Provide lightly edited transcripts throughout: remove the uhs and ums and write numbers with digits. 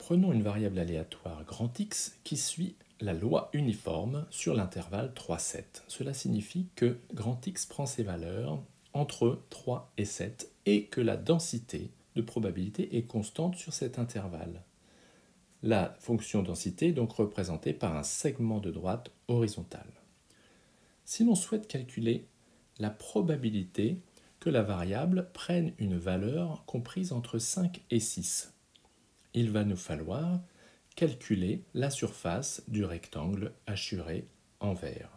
Prenons une variable aléatoire grand X qui suit la loi uniforme sur l'intervalle 3, 7. Cela signifie que grand X prend ses valeurs entre 3 et 7 et que la densité de probabilité est constante sur cet intervalle. La fonction densité est donc représentée par un segment de droite horizontal. Si l'on souhaite calculer la probabilité que la variable prenne une valeur comprise entre 5 et 6, il va nous falloir calculer la surface du rectangle hachuré en vert.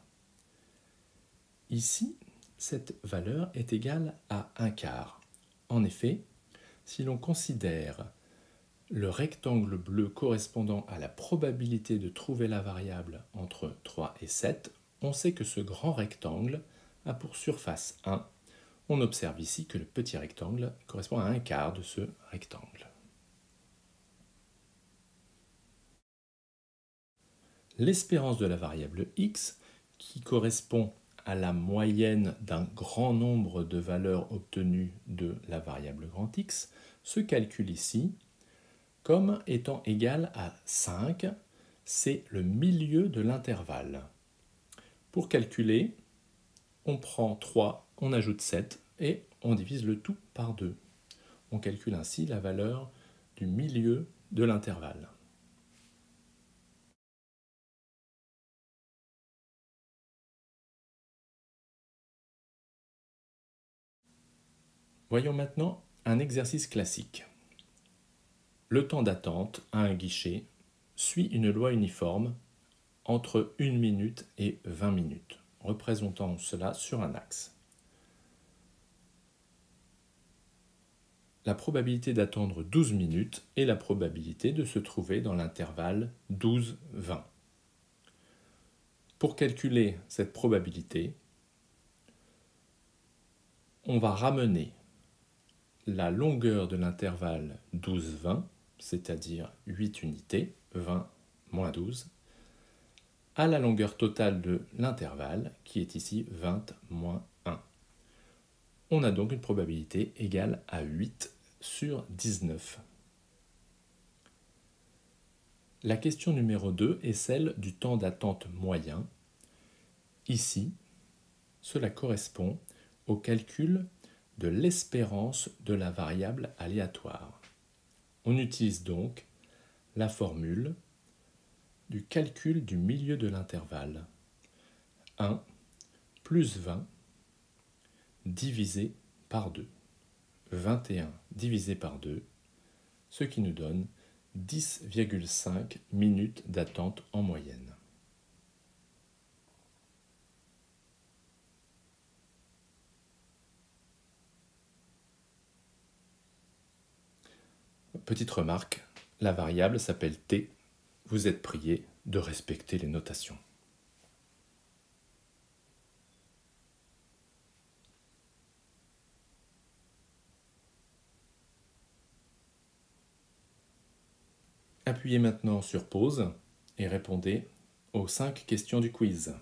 Ici, cette valeur est égale à 1/4. En effet, si l'on considère le rectangle bleu correspondant à la probabilité de trouver la variable entre 3 et 7, on sait que ce grand rectangle a pour surface 1. On observe ici que le petit rectangle correspond à 1/4 de ce rectangle. L'espérance de la variable x, qui correspond à la moyenne d'un grand nombre de valeurs obtenues de la variable grand X, se calcule ici comme étant égale à 5, c'est le milieu de l'intervalle. Pour calculer, on prend 3, on ajoute 7 et on divise le tout par 2. On calcule ainsi la valeur du milieu de l'intervalle. Voyons maintenant un exercice classique. Le temps d'attente à un guichet suit une loi uniforme entre 1 minute et 20 minutes. Représentons cela sur un axe. La probabilité d'attendre 12 minutes est la probabilité de se trouver dans l'intervalle 12-20. Pour calculer cette probabilité, on va ramener la longueur de l'intervalle 12-20, c'est-à-dire 8 unités, 20 moins 12, à la longueur totale de l'intervalle, qui est ici 20 moins 1. On a donc une probabilité égale à 8 sur 19. La question numéro 2 est celle du temps d'attente moyen. Ici, cela correspond au calcul de l'espérance de la variable aléatoire. On utilise donc la formule du calcul du milieu de l'intervalle. 1 plus 20 divisé par 2. 21 divisé par 2, ce qui nous donne 10,5 minutes d'attente en moyenne. Petite remarque, la variable s'appelle t. Vous êtes prié de respecter les notations. Appuyez maintenant sur pause et répondez aux 5 questions du quiz.